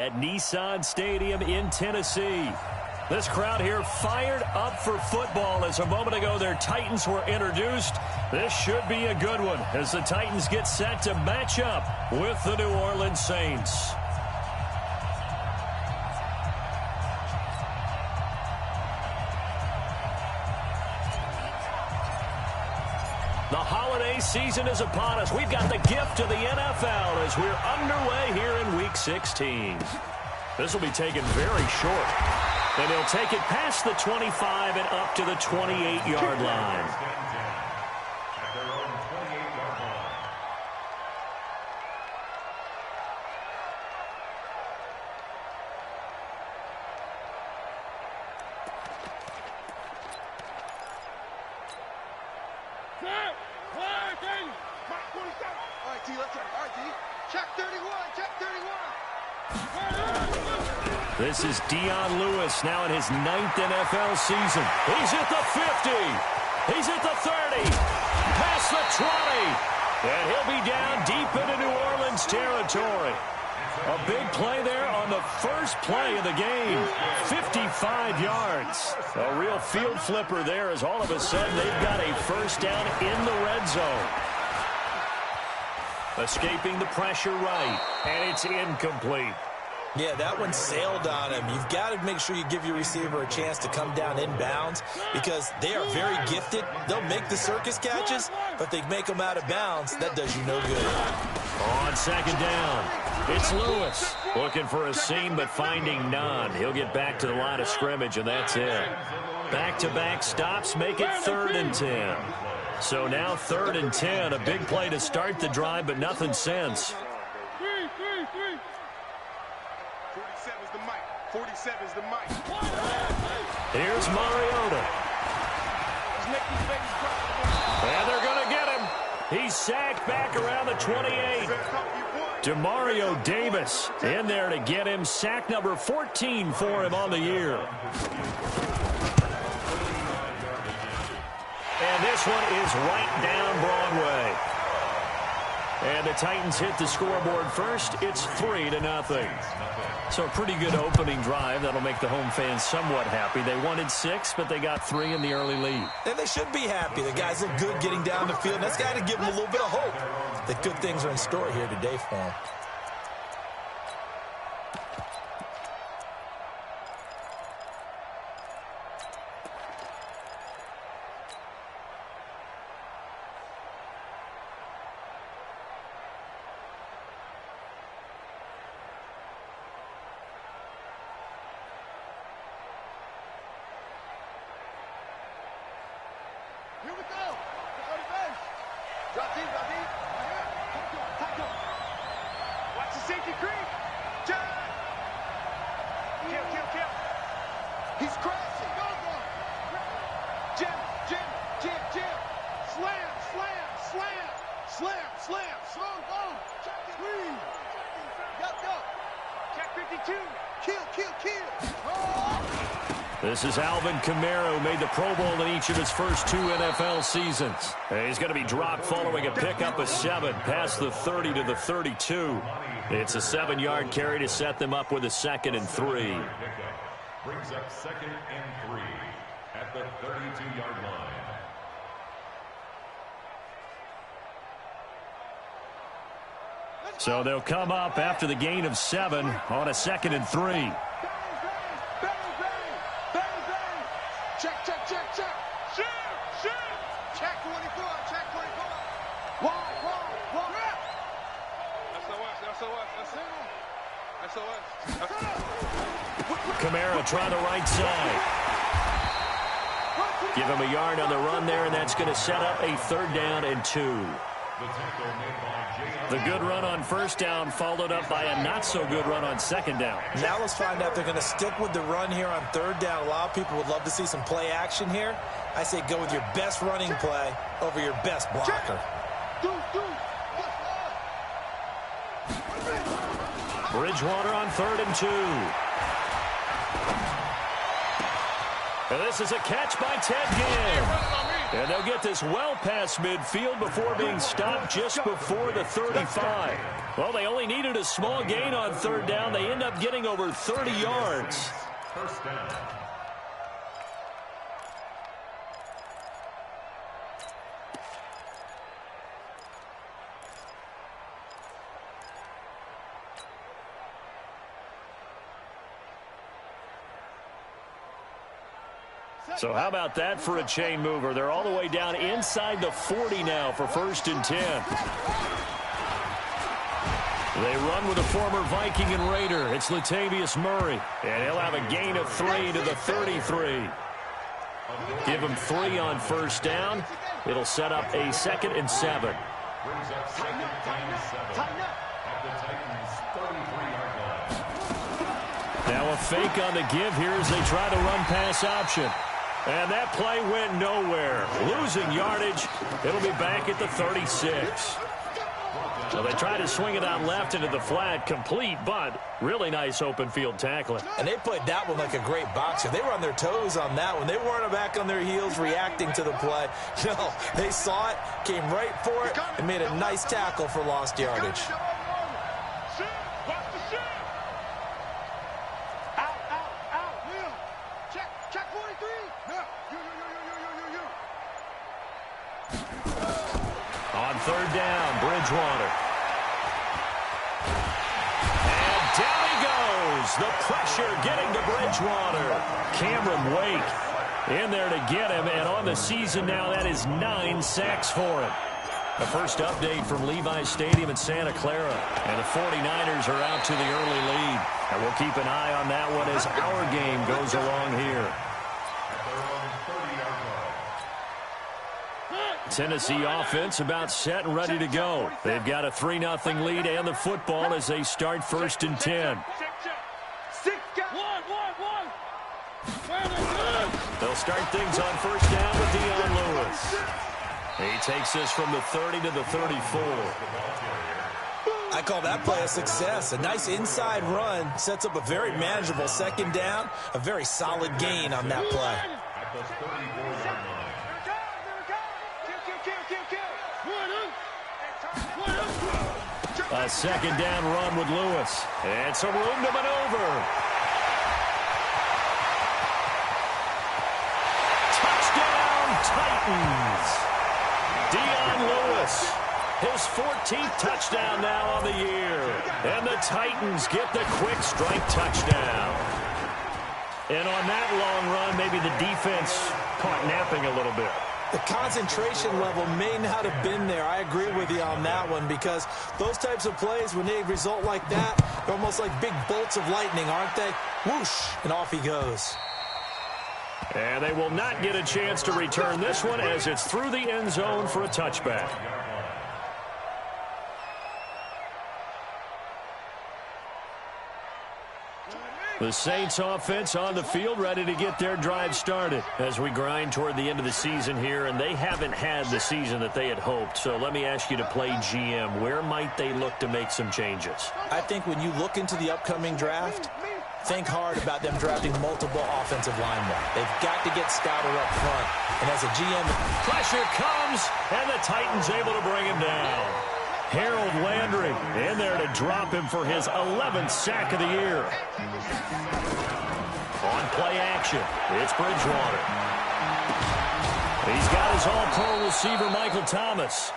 At Nissan Stadium in Tennessee. This crowd here fired up for football as a moment ago their Titans were introduced. This should be a good one as the Titans get set to match up with the New Orleans Saints. The holiday season is upon us. We've got the gift of the NFL as we're underway here in Week 16. This will be taken very short. And he'll take it past the 25 and up to the 28-yard line. This is Dion Lewis now in his 9th NFL season. He's at the 50. He's at the 30. Past the 20. And he'll be down deep into New Orleans territory. A big play there on the first play of the game. 55 yards. A real field flipper there as all of a sudden they've got a first down in the red zone. Escaping the pressure right. And it's incomplete. Yeah, that one sailed on him. You've got to make sure you give your receiver a chance to come down inbounds because they are very gifted. They'll make the circus catches, but they make them out of bounds. That does you no good. On second down, it's Lewis. Looking for a seam, but finding none. He'll get back to the line of scrimmage, and that's it. Back-to-back stops make it 3rd and 10. So now 3rd and 10. A big play to start the drive, but nothing since. 47's the mic. Here's Mariota. And they're going to get him. He's sacked back around the 28. Demario Davis in there to get him. Sack number 14 for him on the year. And this one is right down Broadway. And the Titans hit the scoreboard first. It's 3-0. So a pretty good opening drive. That'll make the home fans somewhat happy. They wanted 6, but they got 3 in the early lead. And they should be happy. The guys look good getting down the field. That's got to give them a little bit of hope that good things are in store here today for them. Here we go. Drop deep, drop deep. Tackle. Watch the safety creep. Jump. Kill. He's crashing. Go. Jim. Slam. Slow. Check it. Please. Go. Check 52. Kill. Oh. This is Alvin Kamara, who made the Pro Bowl in each of his first 2 NFL seasons. And he's going to be dropped following a pickup of 7 past the 30 to the 32. It's a 7-yard carry to set them up with a 2nd and 3. Brings up 2nd and 3 at the 32-yard line. So they'll come up after the gain of 7 on a 2nd and 3. Check. Shoot. Check 24. Wide. SOS. Kamara trying the right side. Give him a yard on the run there, and that's going to set up a 3rd down and 2. The good run on 1st down followed up by a not-so-good run on 2nd down. Now let's find out if they're going to stick with the run here on 3rd down. A lot of people would love to see some play action here. I say go with your best running play over your best blocker. Bridgewater on 3rd and 2. And this is a catch by Ted Ginn. And they'll get this well past midfield before being stopped just before the 35. Well, they only needed a small gain on third down. They end up getting over 30 yards. First down. So how about that for a chain mover? They're all the way down inside the 40 now for 1st and 10. They run with a former Viking and Raider. It's Latavius Murray. And he'll have a gain of 3 to the 33. Give him 3 on 1st down. It'll set up a 2nd and 7. Brings up 2nd and 7 at the Titans' 33-yard line. Now a fake on the give here as they try to run pass option. And that play went nowhere. Losing yardage. It'll be back at the 36. So they try to swing it out left into the flat, complete, but really nice open field tackling. And they played that one like a great boxer. They were on their toes on that one. They weren't back on their heels reacting to the play. No, they saw it, came right for it, and made a nice tackle for lost yardage. On 3rd down, Bridgewater. And down he goes. The pressure getting to Bridgewater. Cameron Wake in there to get him. And on the season now, that is 9 sacks for him. The first update from Levi's Stadium in Santa Clara. And the 49ers are out to the early lead. And we'll keep an eye on that one as our game goes along here. Tennessee offense about set and ready to go. They've got a 3-0 lead and the football as they start 1st and 10. They'll start things on 1st down with Dion Lewis. He takes this from the 30 to the 34. I call that play a success. A nice inside run sets up a very manageable 2nd down. A very solid gain on that play. At the 34-yard line. A 2nd down run with Lewis. And some room to maneuver. Touchdown, Titans. Dion Lewis. His 14th touchdown now on the year. And the Titans get the quick strike touchdown. And on that long run, maybe the defense caught napping a little bit. The concentration level may not have been there. I agree with you on that one because those types of plays, when they result like that, they're almost like big bolts of lightning, aren't they? Whoosh, and off he goes. And they will not get a chance to return this one as it's through the end zone for a touchback. The Saints offense on the field ready to get their drive started as we grind toward the end of the season here, and they haven't had the season that they had hoped. So let me ask you to play GM. Where might they look to make some changes? I think when you look into the upcoming draft, think hard about them drafting multiple offensive linemen. They've got to get stouter up front. And as a GM, pressure comes, and the Titans able to bring him down. Harold Landry in there to drop him for his 11th sack of the year. On play action, it's Bridgewater. He's got his all-pro receiver, Michael Thomas.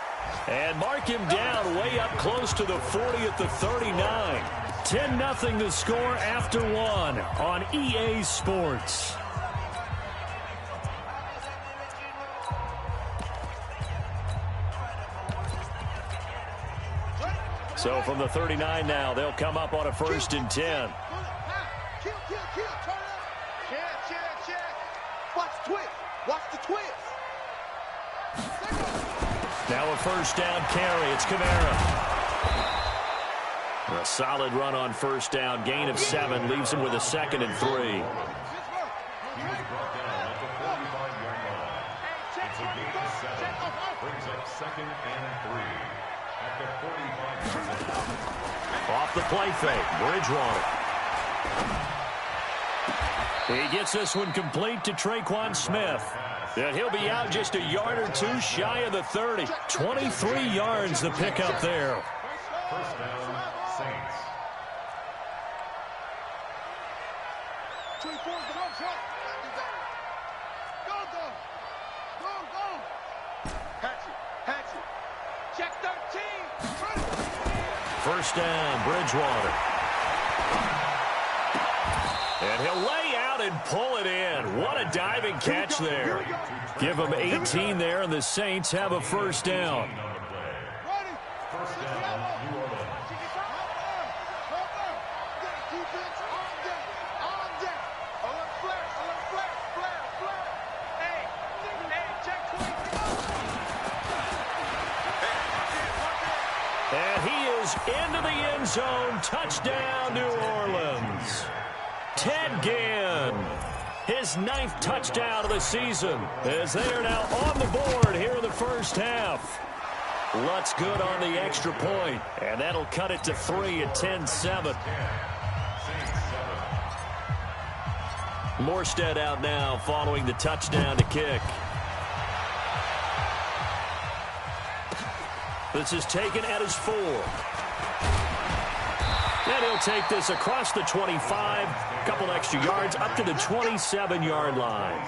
And mark him down way up close to the 40 at the 39. 10-0 to score after 1 on EA Sports. So from the 39 now, they'll come up on a 1st and 10. Watch the twist. Watch the twist. Now a 1st down carry. It's Kamara. A solid run on 1st down. Gain of 7 leaves him with a 2nd and 3. He was brought down at the 45-yard line. It's a gain of 7. Brings up 2nd and 3. At the 45-yard line. Off the play fake, Bridgewater. He gets this one complete to Traquan Smith. And he'll be out just a yard or two shy of the 30. 23 yards the pickup there. First down, Saints. Check 13. First down, Bridgewater. And he'll lay out and pull it in. What a diving catch there. Give them 18 there, and the Saints have a first down. First down, New Orleans. And he is into the end zone. Touchdown, New Orleans. Ted Ginn, his 9th touchdown of the season, as they are now on the board here in the first half. Lutz good on the extra point, and that'll cut it to 3 at 10-7. Morstead out now following the touchdown to kick. This is taken at his 4. And he'll take this across the 25, a couple extra yards, up to the 27-yard line.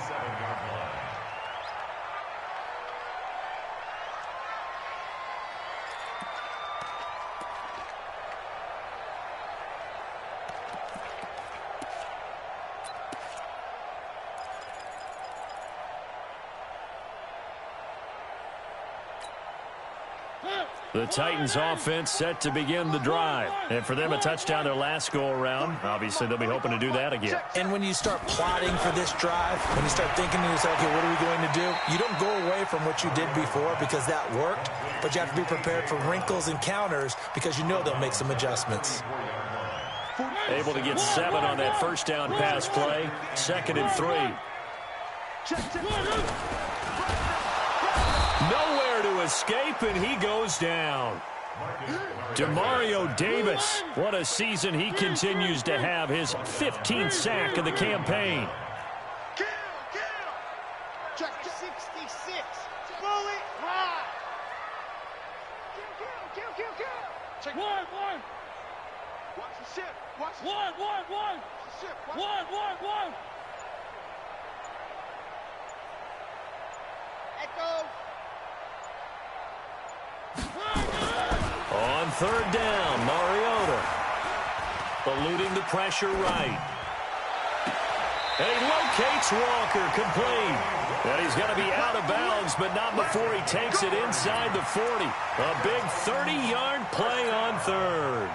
The Titans offense set to begin the drive. And for them, a touchdown their last go-around. Obviously, they'll be hoping to do that again. And when you start plotting for this drive, when you start thinking to yourself, okay, what are we going to do? You don't go away from what you did before because that worked, but you have to be prepared for wrinkles and counters because you know they'll make some adjustments. Able to get 7 on that first down pass play. 2nd and 3. Nowhere to escape, and he goes down. Demario Davis, what a season he continues to have. His 15th sack of the campaign. Check 66. Bullet high. Kill. Check 1. Watch the ship. Watch the ship. One. Echo. On 3rd down, Mariota eluding the pressure right. And he locates Walker, complete. And he's going to be out of bounds, but not before he takes it inside the 40. A big 30-yard play on 3rd.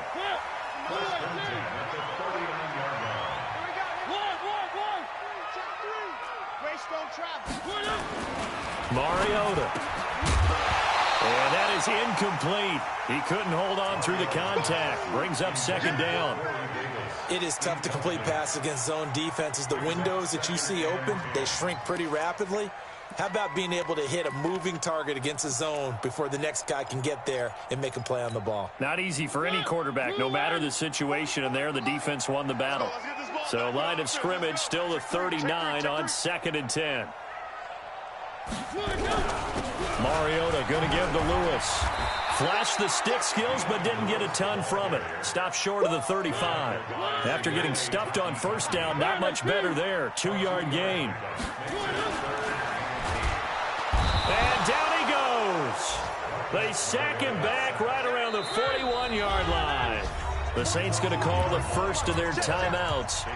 Mariota. And that is incomplete. He couldn't hold on through the contact. Brings up 2nd down. It is tough to complete passes against zone defenses. The windows that you see open, they shrink pretty rapidly. How about being able to hit a moving target against a zone before the next guy can get there and make a play on the ball? Not easy for any quarterback, no matter the situation, and there the defense won the battle. So line of scrimmage still the 39 on 2nd and 10. Mariota going to give to Lewis. Flashed the stick skills, but didn't get a ton from it. Stopped short of the 35. After getting stuffed on 1st down, not much better there. 2-yard gain. And down he goes. They sack him back right around the 41-yard line. The Saints going to call the first of their timeouts.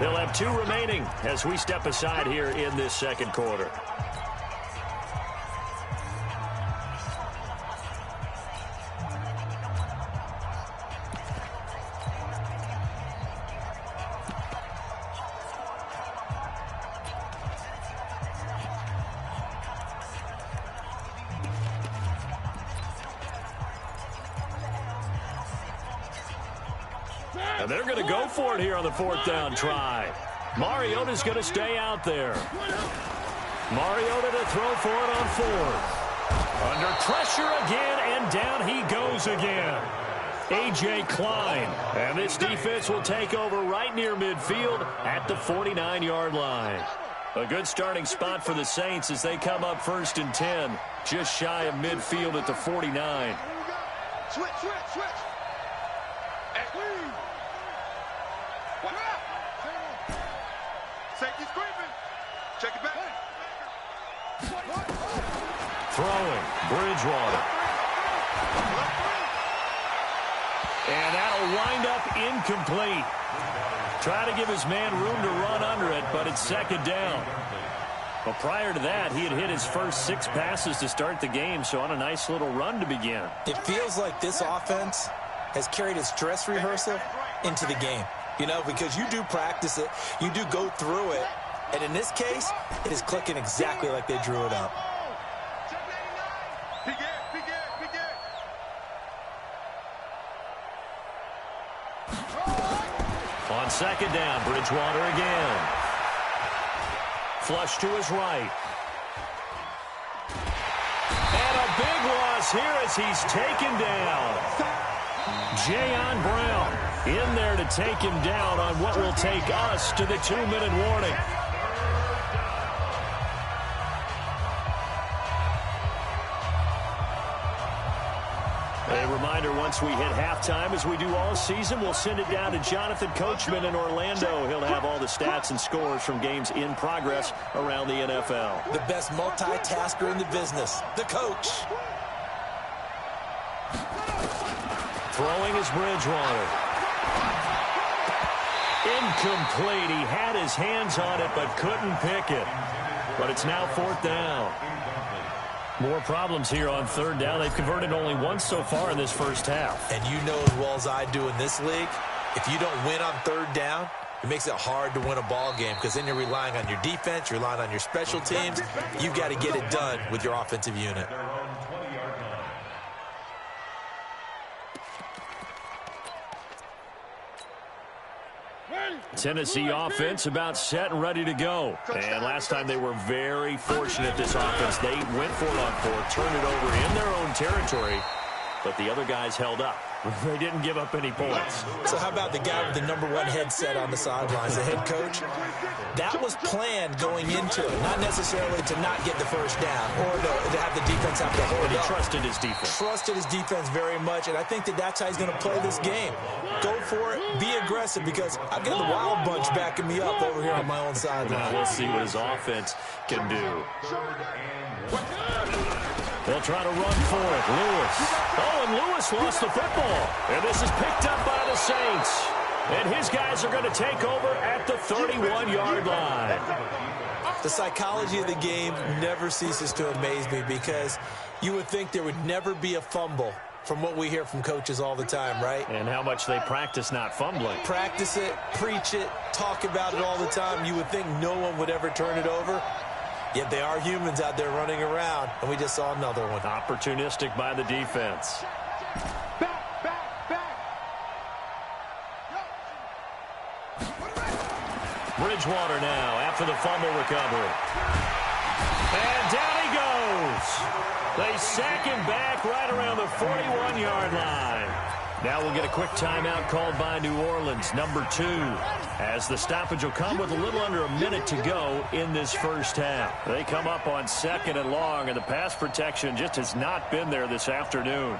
They'll have 2 remaining as we step aside here in this 2nd quarter. And they're going to go for it here on the 4th down try. Mariota's going to stay out there. Mariota to throw for it on 4th. Under pressure again, and down he goes again. A.J. Klein. And this defense will take over right near midfield at the 49-yard line. A good starting spot for the Saints as they come up 1st and 10, just shy of midfield at the 49. Switch. Safety screaming. Check it back. Throwing, Bridgewater. And that'll wind up incomplete. Try to give his man room to run under it, but it's 2nd down. But prior to that, he had hit his first 6 passes to start the game, so on a nice little run to begin. It feels like this offense has carried its dress rehearsal into the game. You know, because you do practice it, you do go through it, and in this case, it is clicking exactly like they drew it up. On 2nd down, Bridgewater again. Flush to his right. And a big loss here as he's taken down. Jayon Brown in there to take him down on what will take us to the 2-minute warning. A reminder, once we hit halftime, as we do all season, we'll send it down to Jonathan Coachman in Orlando. He'll have all the stats and scores from games in progress around the NFL. The best multitasker in the business, the coach. Throwing is Bridgewater. Incomplete. He had his hands on it but couldn't pick it. But it's now 4th down. More problems here on 3rd down. They've converted only once so far in this first half. And you know as well as I do in this league, if you don't win on 3rd down, it makes it hard to win a ball game because then you're relying on your defense, you're relying on your special teams. You've got to get it done with your offensive unit. Tennessee offense about set and ready to go. And last time they were very fortunate, this offense. They went for it on 4th, turned it over in their own territory, but the other guys held up. They didn't give up any points. So how about the guy with the #1 headset on the sidelines, the head coach? That was planned going into it, not necessarily to not get the first down or to have the defense have to hold But he up. trusted his defense. Trusted his defense very much, and I think that's how he's going to play this game. Go for it, be aggressive, because I've got the wild bunch backing me up over here on my own sideline. Now we'll see what his offense can do. They'll try to run for it. Lewis. Oh, and Lewis lost the football. And this is picked up by the Saints. And his guys are going to take over at the 31-yard line. The psychology of the game never ceases to amaze me because you would think there would never be a fumble from what we hear from coaches all the time, right? And how much they practice not fumbling. Practice it, preach it, talk about it all the time. You would think no one would ever turn it over. Yet they are humans out there running around, and we just saw another one. Opportunistic by the defense. Bridgewater now after the fumble recovery. And down he goes. They sack him back right around the 41-yard line. Now we'll get a quick timeout called by New Orleans, #2, as the stoppage will come with a little under a minute to go in this first half. They come up on 2nd and long, and the pass protection just has not been there this afternoon.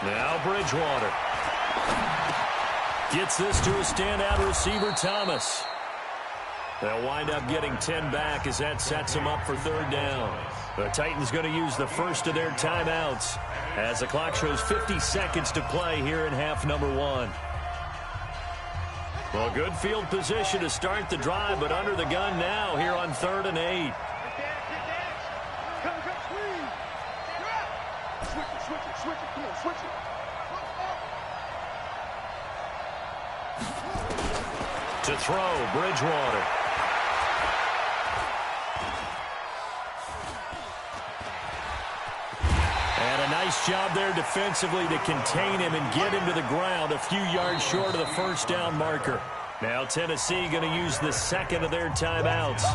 Now Bridgewater gets this to a standout receiver, Thomas. They'll wind up getting 10 back as that sets them up for 3rd down. The Titans going to use the first of their timeouts as the clock shows 50 seconds to play here in half #1. Well, good field position to start the drive, but under the gun now here on 3rd and 8. To throw, Bridgewater. Nice job there defensively to contain him and get him to the ground a few yards short of the first down marker. Now Tennessee going to use the second of their timeouts,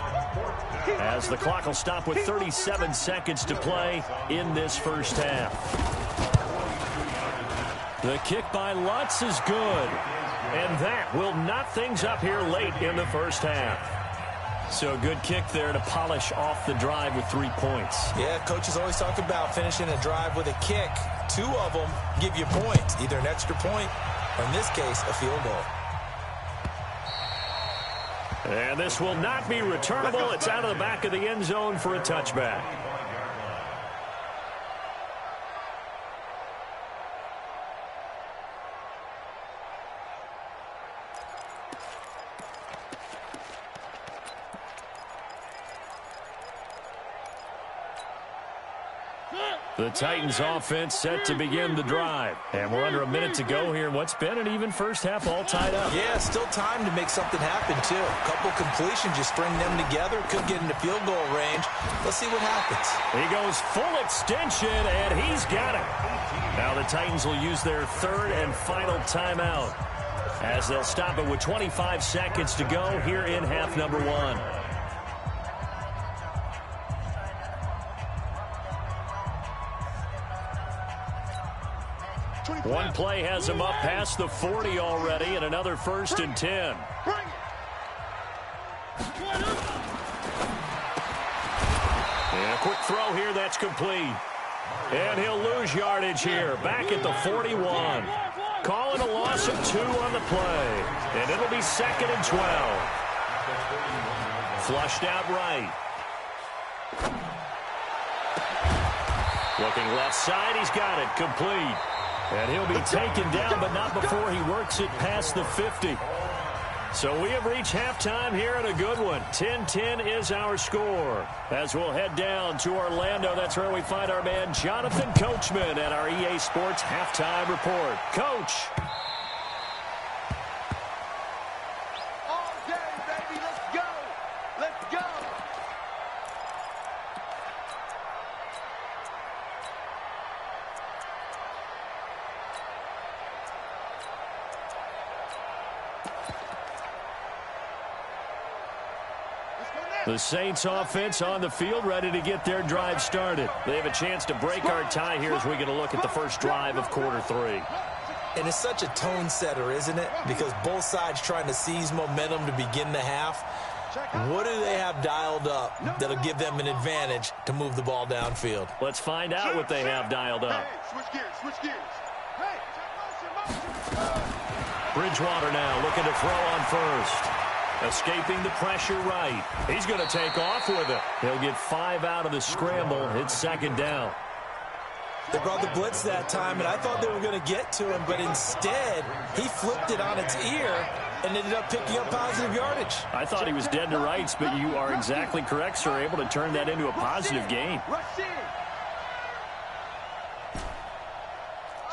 as the clock will stop with 37 seconds to play in this first half. The kick by Lutz is good, and that will knot things up here late in the first half. So a good kick there to polish off the drive with 3 points. Yeah, coaches always talk about finishing a drive with a kick. 2 of them give you points, either an extra point or, in this case, a field goal. And this will not be returnable. It's out of the back of the end zone for a touchback. The Titans offense set to begin the drive. And we're under a minute to go here. What's been an even first half all tied up. Yeah, still time to make something happen, too. A couple completions, you string them together, could get into field goal range. Let's see what happens. He goes full extension, and he's got it. Now the Titans will use their third and final timeout, as they'll stop it with 25 seconds to go here in half number 1. One play has him up past the 40 already, and another 1st and 10. And a quick throw here, that's complete. And he'll lose yardage here, back at the 41. Calling a loss of 2 on the play. And it'll be 2nd and 12. Flushed out right. Looking left side, he's got it, complete. And he'll be taken down, but not before he works it past the 50. So we have reached halftime here at a good one. 10-10 is our score. As we'll head down to Orlando, that's where we find our man Jonathan Coachman at our EA Sports Halftime Report. Coach. All day, baby. Let's go. Let's go. The Saints offense on the field, ready to get their drive started. They have a chance to break our tie here as we get a look at the first drive of quarter 3. And it's such a tone setter, isn't it? Because both sides trying to seize momentum to begin the half. What do they have dialed up that'll give them an advantage to move the ball downfield? Let's find out what they have dialed up. Switch gears, switch gears. Hey, motion. Bridgewater now looking to throw on first. Escaping the pressure right. He's going to take off with it. He'll get 5 out of the scramble. It's 2nd down. They brought the blitz that time, and I thought they were going to get to him, but instead, he flipped it on its ear and ended up picking up positive yardage. I thought he was dead to rights, but you are exactly correct, sir. Able to turn that into a positive gain. Rush in.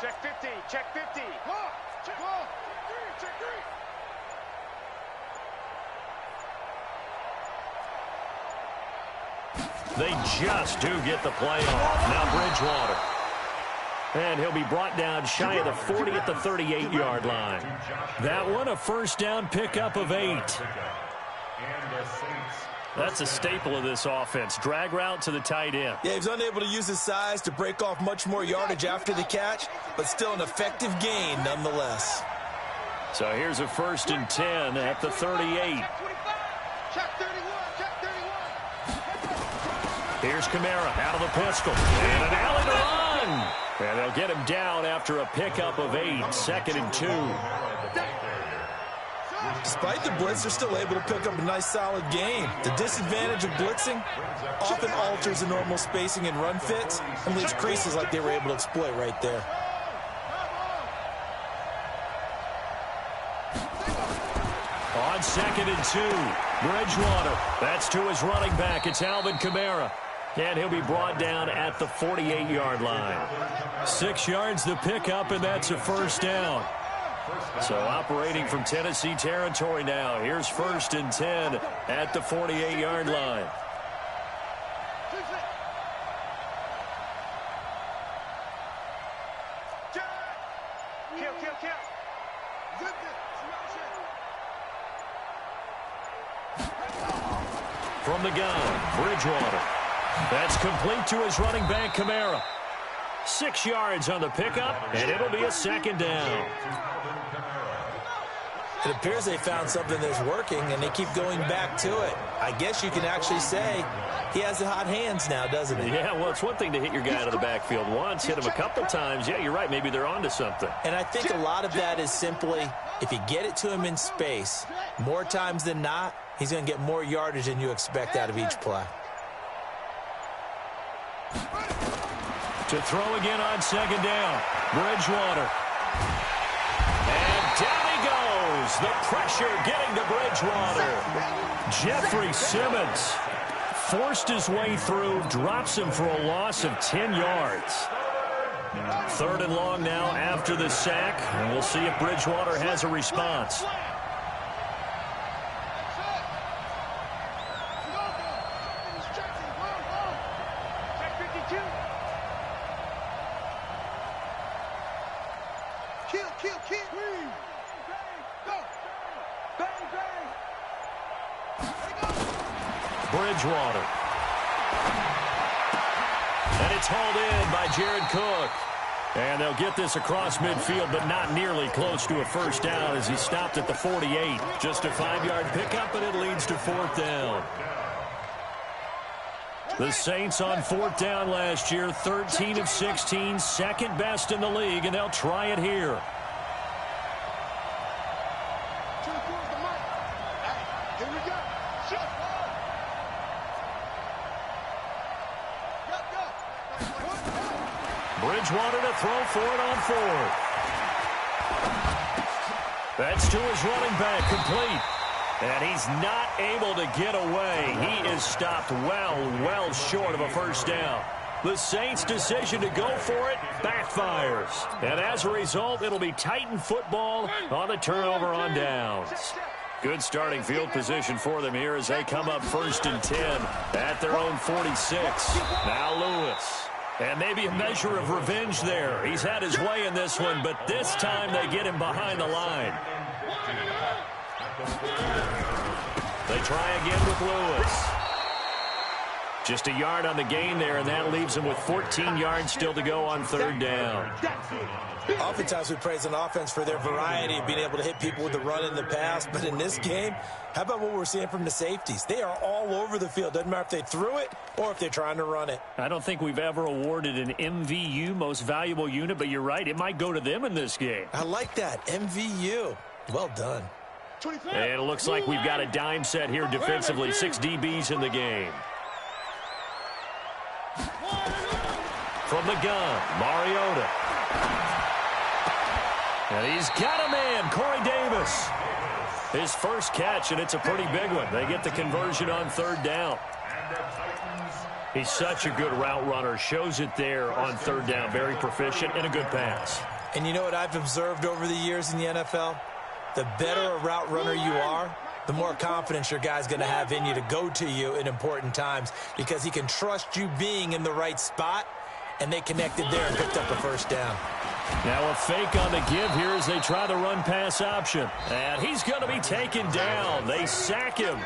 Check 50, check 50. Check 3, check 3. They just do get the play off. Now Bridgewater. And he'll be brought down shy of the 40 at the 38-yard line. That one a first down pickup of 8. That's a staple of this offense. Drag route to the tight end. Yeah, he was unable to use his size to break off much more yardage after the catch, but still an effective gain nonetheless. So here's a 1st and 10 at the 38. Check 31, check 31. Here's Kamara out of the pistol. And an alley to run. And they'll get him down after a pickup of 8. 2nd and 2. Despite the blitz, they're still able to pick up a nice solid gain. The disadvantage of blitzing often alters the normal spacing and run fits and leaves creases like they were able to exploit right there. On 2nd and 2, Bridgewater. That's to his running back. It's Alvin Kamara. And he'll be brought down at the 48-yard line. 6 yards the pickup, and that's a first down. So operating from Tennessee territory now. Here's 1st and 10 at the 48-yard line. Kill, kill, kill. From the gun, Bridgewater. That's complete to his running back, Kamara. 6 yards on the pickup, and it'll be a second down. It appears they found something that's working, and they keep going back to it. I guess you can actually say he has the hot hands now, doesn't he? Yeah, well, it's one thing to hit your guy out of the backfield once, hit him a couple times. Yeah, you're right. Maybe they're onto something. And I think a lot of that is simply if you get it to him in space, more times than not, he's going to get more yardage than you expect out of each play. To throw again on second down. Bridgewater. And down he goes. The pressure getting to Bridgewater. Jeffrey Simmons forced his way through, drops him for a loss of 10 yards. 3rd and long now after the sack, and we'll see if Bridgewater has a response. Bridgewater. And it's hauled in by Jared Cook. And they'll get this across midfield, but not nearly close to a first down as he stopped at the 48. Just a 5-yard pickup, and it leads to 4th down. The Saints on 4th down last year, 13 of 16, second best in the league, and they'll try it here. Bridgewater to throw for it on 4th. That's to his running back, complete. And he's not able to get away. He is stopped well short of a first down. The Saints' decision to go for it backfires. And as a result, it'll be Titan football on the turnover on downs. Good starting field position for them here as they come up 1st and 10 at their own 46. Now Lewis. And maybe a measure of revenge there. He's had his way in this one, but this time they get him behind the line. They try again with Lewis. Just a yard on the gain there, and that leaves him with 14 yards still to go on 3rd down. Oftentimes we praise an offense for their variety of being able to hit people with the run and the pass, but in this game, how about what we're seeing from the safeties? They are all over the field. Doesn't matter if they threw it or if they're trying to run it. I don't think we've ever awarded an MVU, most valuable unit, but you're right, it might go to them in this game. I like that, MVU. Well done. And it looks like we've got a dime set here defensively, 6 DBs in the game. From the gun, Mariota. And he's got a man, Corey Davis. His first catch, and it's a pretty big one. They get the conversion on 3rd down. He's such a good route runner. Shows it there on 3rd down. Very proficient and a good pass. And you know what I've observed over the years in the NFL? The better a route runner you are, the more confidence your guy's going to have in you to go to you in important times because he can trust you being in the right spot, and they connected there and picked up a first down. Now a fake on the give here as they try the run-pass option. And he's going to be taken down. They sack him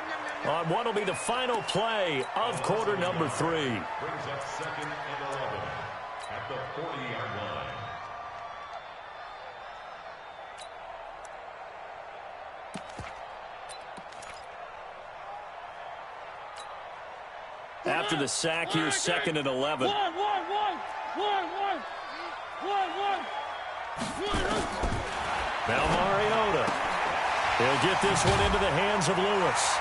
on what will be the final play of quarter number 3. Brings up 2nd and 11 at the 40-yard line. After the sack, here's 2nd and 11. Now Mariota. He'll get this one into the hands of Lewis.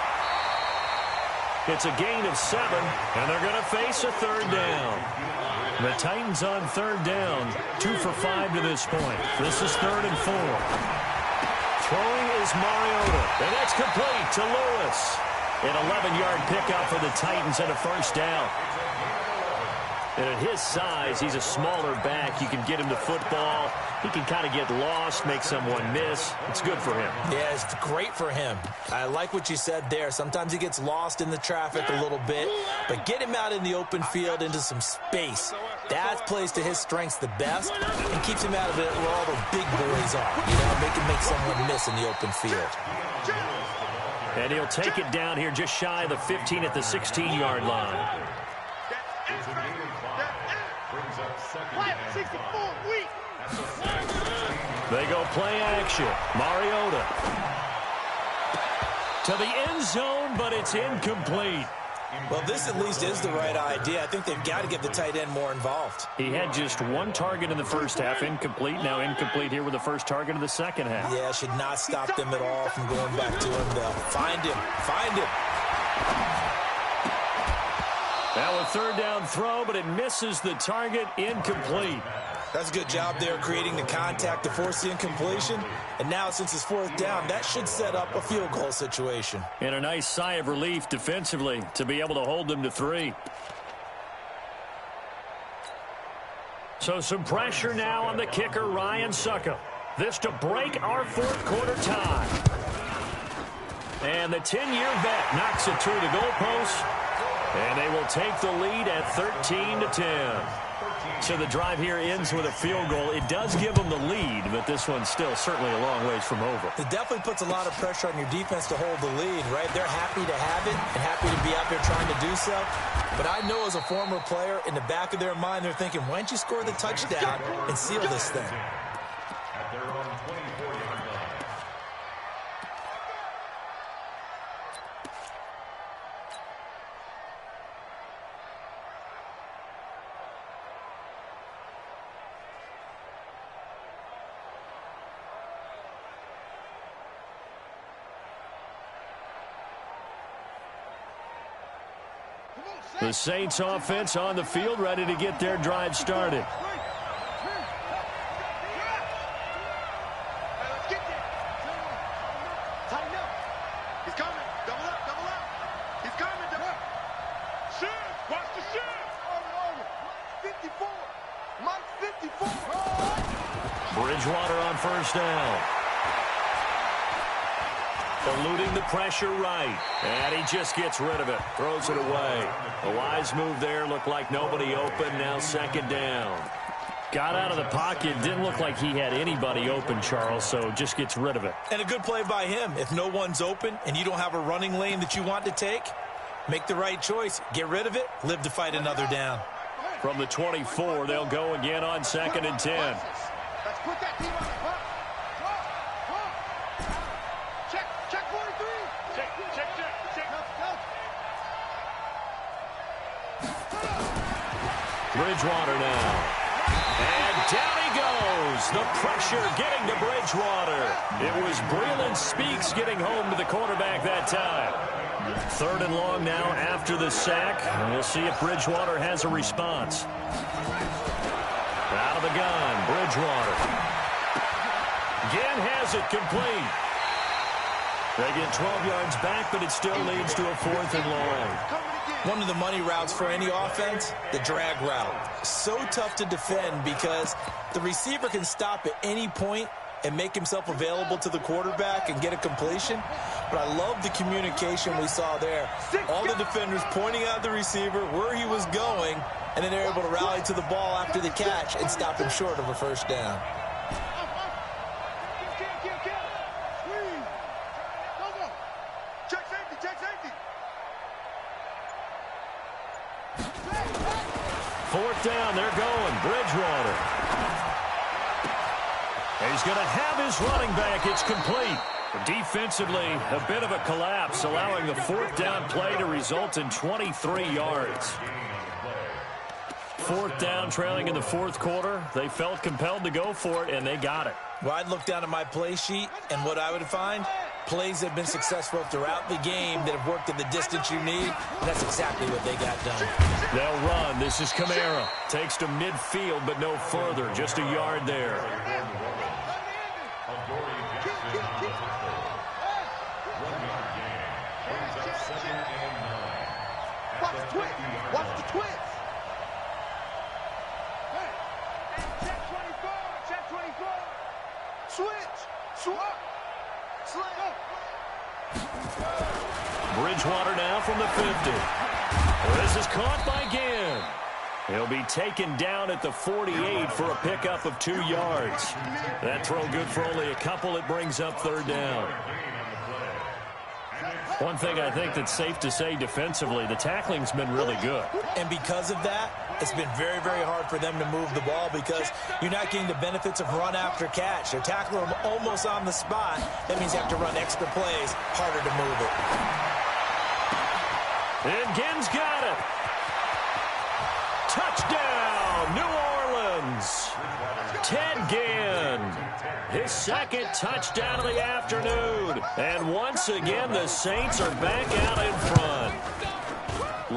It's a gain of 7, and they're going to face a 3rd down. The Titans on 3rd down, 2 for 5 to this point. This is 3rd and 4. Throwing is Mariota, and that's complete to Lewis. An 11-yard pickup for the Titans and a first down. And at his size, he's a smaller back. You can get him to football. He can kind of get lost, make someone miss. It's good for him. Yeah, it's great for him. I like what you said there. Sometimes he gets lost in the traffic a little bit, but get him out in the open field into some space. That plays to his strengths the best and keeps him out of it where all the big boys are. You know, make someone miss in the open field. And he'll take it down here just shy of the 15 at the 16-yard line. They go play action. Mariota to the end zone, but it's incomplete. Well, this at least is the right idea. I think they've got to get the tight end more involved. He had just one target in the first half, incomplete. Now incomplete here with the first target of the second half. Yeah, should not stop them at all from going back to him. They'll find him. Now a third down throw, but it misses the target, incomplete. That's a good job there creating the contact to force the incompletion. And now since it's fourth down, that should set up a field goal situation. And a nice sigh of relief defensively to be able to hold them to 3. So some pressure now on the kicker, Ryan Suckup. This to break our fourth quarter tie. And the 10-year vet knocks it through the goalpost. And they will take the lead at 13-10. So the drive here ends with a field goal. It does give them the lead, but this one's still certainly a long ways from over. It definitely puts a lot of pressure on your defense to hold the lead, right? They're happy to have it and happy to be out there trying to do so. But I know as a former player, in the back of their mind, they're thinking, why don't you score the touchdown and seal this thing? At their own 24-yard line. The Saints offense on the field, ready to get their drive started. Bridgewater on first down. Eluding the pressure right. And he just gets rid of it. Throws it away. A wise move there. Looked like nobody open. Now second down. Got out of the pocket. Didn't look like he had anybody open, Charles, so just gets rid of it. And a good play by him. If no one's open and you don't have a running lane that you want to take, make the right choice. Get rid of it. Live to fight another down. From the 24, they'll go again on 2nd and 10. Let's put that team on the clock. Check 43. Check. Bridgewater now. And down he goes. The pressure getting to Bridgewater. It was Breeland Speaks getting home to the quarterback that time. 3rd and long now after the sack. And we'll see if Bridgewater has a response. Out of the gun, Bridgewater. Again has it complete. They get 12 yards back, but it still leads to a 4th and long. One of the money routes for any offense, the drag route. So tough to defend because the receiver can stop at any point and make himself available to the quarterback and get a completion. But I love the communication we saw there. All the defenders pointing out the receiver, where he was going, and then they're able to rally to the ball after the catch and stop him short of a first down. Fourth down, they're going. Bridgewater. And he's going to have his running back. It's complete. Defensively, a bit of a collapse, allowing the 4th down play to result in 23 yards. 4th down, trailing in the 4th quarter. They felt compelled to go for it, and they got it. Well, I'd look down at my play sheet, and what I would find, plays that have been successful throughout the game that have worked at the distance you need, and that's exactly what they got done. They'll run. This is Kamara. Takes to midfield, but no further. Just a yard there. Watch the twist. Bridgewater now from the 50. This is caught by Ginn. He'll be taken down at the 48 for a pickup of 2 yards. That throw good for only a couple. It brings up third down. One thing I think that's safe to say defensively, the tackling's been really good. And because of that, it's been very, very hard for them to move the ball because you're not getting the benefits of run after catch. They're tackling them almost on the spot. That means you have to run extra plays, harder to move it. And Ginn's got it. Touchdown, New Orleans. Ted Ginn, his second touchdown of the afternoon. And once again, the Saints are back out in front.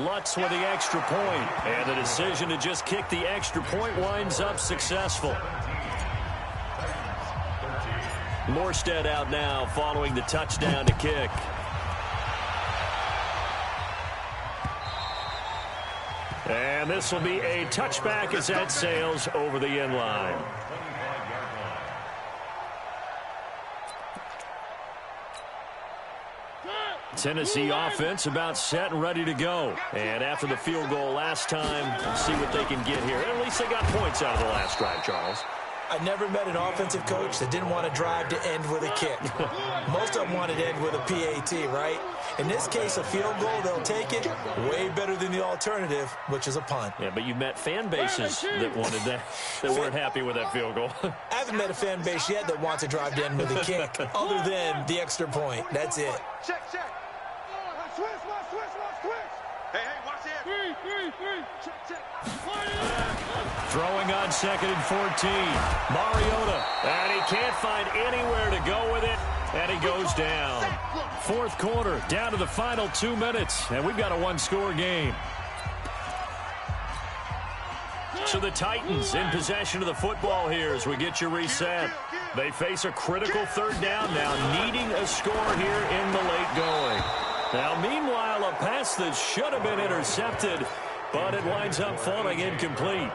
Lutz with the extra point, and the decision to just kick the extra point winds up successful. Morstead out now following the touchdown to kick. And this will be a touchback as that sails over the end line. Tennessee offense about set and ready to go. And after the field goal last time, we'll see what they can get here. At least they got points out of the last drive, Charles. I never met an offensive coach that didn't want to drive to end with a kick. Most of them wanted to end with a PAT, right? In this case, a field goal, they'll take it. Way better than the alternative, which is a punt. Yeah, but you've met fan bases that wanted that, that weren't happy with that field goal. I haven't met a fan base yet that wants to drive to end with a kick, other than the extra point. That's it. Check. Switch. Hey, watch it. Three. Check. Throwing on 2nd and 14. Mariota, and he can't find anywhere to go with it, and he goes down. Fourth quarter, down to the final 2 minutes, and we've got a one-score game. So the Titans in possession of the football here as we get you reset. They face a critical third down now, needing a score here in the late going. Now, meanwhile, a pass that should have been intercepted, but it winds up falling incomplete.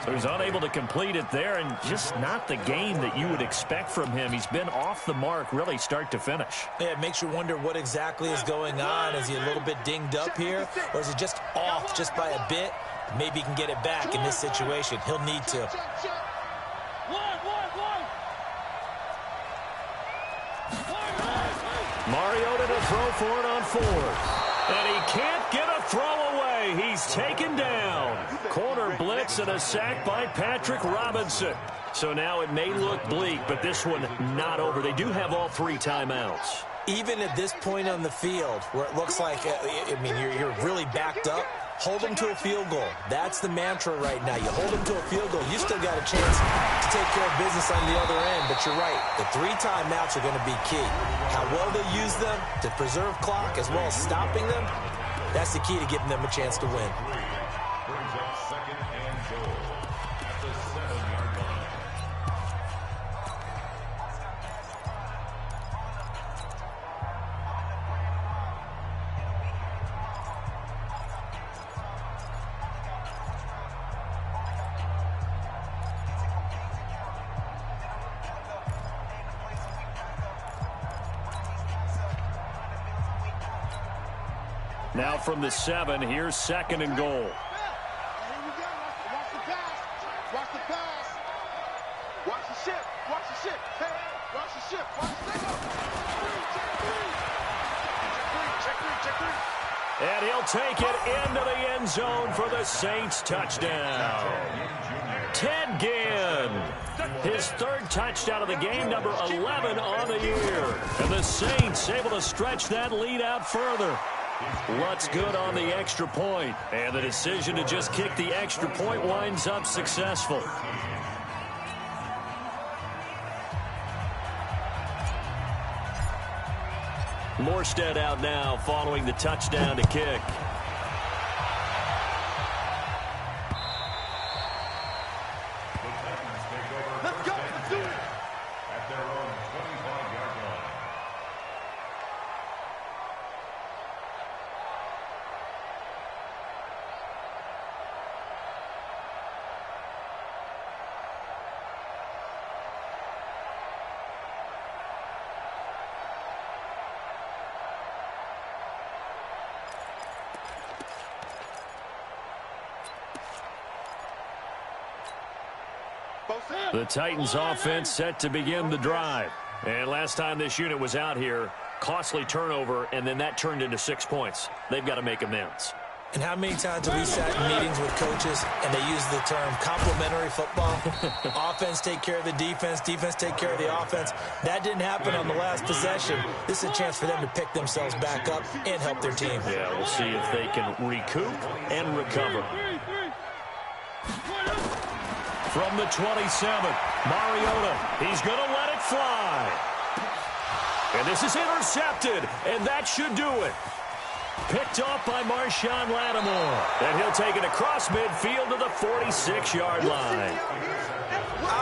So he's unable to complete it there, and just not the game that you would expect from him. He's been off the mark really start to finish. Yeah, it makes you wonder what exactly is going on. Is he a little bit dinged up here, or is he just off just by a bit? Maybe he can get it back in this situation. He'll need to. Mariota to throw for it on 4th. And he can't get a throw away. He's taken down. Corner blitz and a sack by Patrick Robinson. So now it may look bleak, but this one not over. They do have all 3 timeouts. Even at this point on the field, where it looks like, you're really backed up, hold them to a field goal. That's the mantra right now. You hold them to a field goal, you still got a chance to take care of business on the other end. But you're right, the 3 timeouts are going to be key. How well they use them to preserve clock as well as stopping them, that's the key to giving them a chance to win. Brings up 2nd and goal at the 7-yard line. Now from the 7, here's 2nd and goal. Here we go. Watch the pass. Watch the pass. Watch the ship. Hey, watch the ship. Watch the ship. Check three. And he'll take it into the end zone for the Saints touchdown. Ted Ginn, his 3rd touchdown of the game, number 11 on the year. And the Saints able to stretch that lead out further. Lutz good on the extra point, and the decision to just kick the extra point winds up successful. Morstead out now following the touchdown to kick. Let's go. Let's do it. At their own 25-yard line. The Titans offense set to begin the drive. And last time this unit was out here, costly turnover, and then that turned into 6 points. They've got to make amends. And how many times have we sat in meetings with coaches and they use the term complementary football? Offense take care of the defense, defense take care of the offense. That didn't happen on the last possession. This is a chance for them to pick themselves back up and help their team. Yeah, we'll see if they can recoup and recover. From the 27, Mariota, he's going to let it fly. And this is intercepted, and that should do it. Picked off by Marshawn Lattimore. And he'll take it across midfield to the 46-yard line.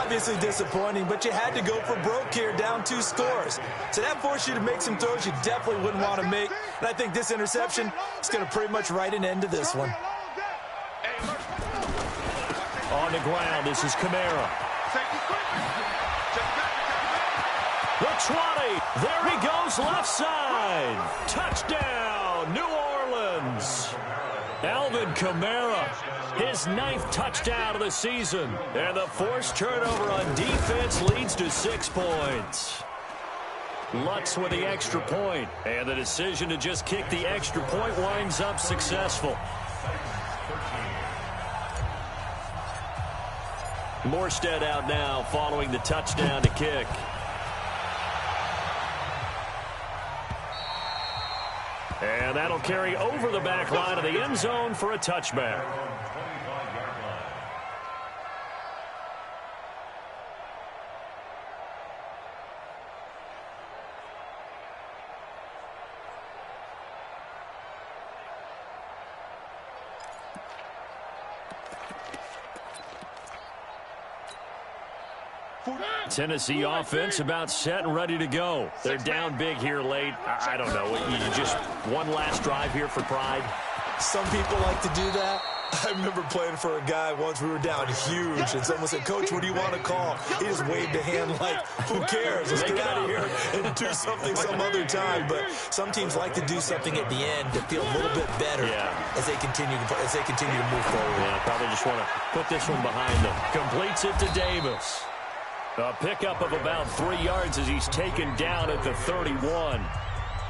Obviously disappointing, but you had to go for broke here, down 2 scores. So that forced you to make some throws you definitely wouldn't want to make. And I think this interception is going to pretty much write an end to this one. On the ground, this is Kamara. The 20. There he goes, left side. Touchdown, New Orleans. Alvin Kamara, his 9th touchdown of the season. And the forced turnover on defense leads to 6 points. Lutz with the extra point. And the decision to just kick the extra point winds up successful. Morstead out now following the touchdown to kick. And that'll carry over the back line of the end zone for a touchback. Tennessee offense about set and ready to go. They're down big here late. I don't know. You just one last drive here for pride. Some people like to do that. I remember playing for a guy once. We were down huge, and someone said, "Coach, what do you want to call?" He just waved a hand like, "Who cares? Let's get out of here and do something some other time." But some teams like to do something at the end to feel a little bit better as they continue to move forward. Yeah, probably just want to put this one behind them. Completes it to Davis. A pickup of about 3 yards as he's taken down at the 31.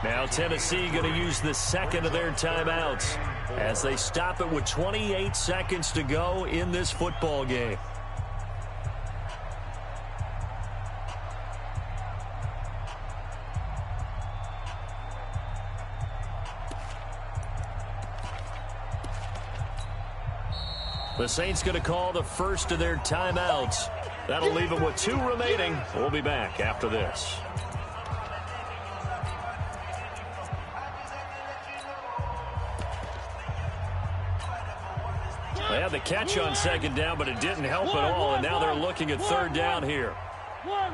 Now Tennessee going to use the second of their timeouts as they stop it with 28 seconds to go in this football game. The Saints going to call the first of their timeouts. That'll leave them with 2 remaining. We'll be back after this. They had the catch on second down, but it didn't help at all, and now they're looking at third down here. Working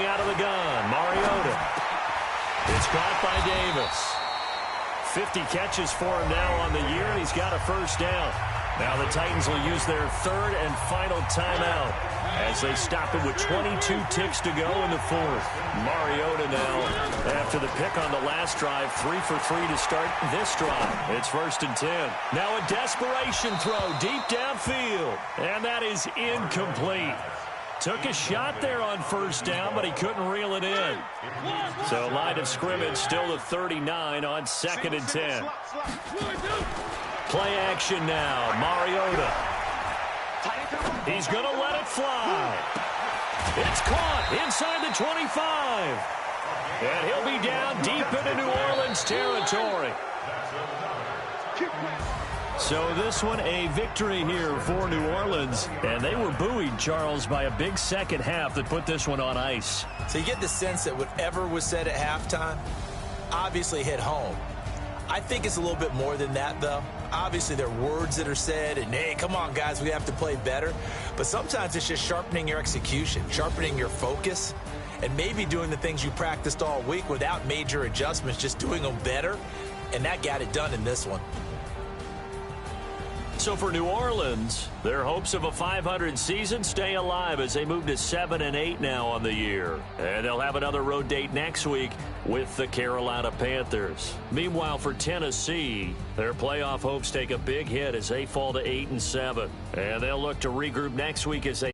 out of the gun, Mariota. It's caught by Davis. 50 catches for him now on the year, and he's got a first down. Now the Titans will use their third and final timeout as they stop it with 22 ticks to go in the fourth. Mariota now, after the pick on the last drive, 3 for 3 to start this drive. It's 1st and 10. Now a desperation throw deep downfield, and that is incomplete. Took a shot there on first down, but he couldn't reel it in. So line of scrimmage still the 39 on 2nd and 10. Play action now, Mariota. He's going to let it fly. It's caught inside the 25. And he'll be down deep into New Orleans territory. So this one a victory here for New Orleans. And they were buoyed, Charles, by a big second half that put this one on ice. So you get the sense that whatever was said at halftime obviously hit home. I think it's a little bit more than that, though. Obviously, there are words that are said, and, hey, come on, guys, we have to play better. But sometimes it's just sharpening your execution, sharpening your focus, and maybe doing the things you practiced all week without major adjustments, just doing them better, and that got it done in this one. So for New Orleans, their hopes of a 500 season stay alive as they move to 7-8 now on the year. And they'll have another road date next week with the Carolina Panthers. Meanwhile, for Tennessee, their playoff hopes take a big hit as they fall to 8-7. And they'll look to regroup next week as they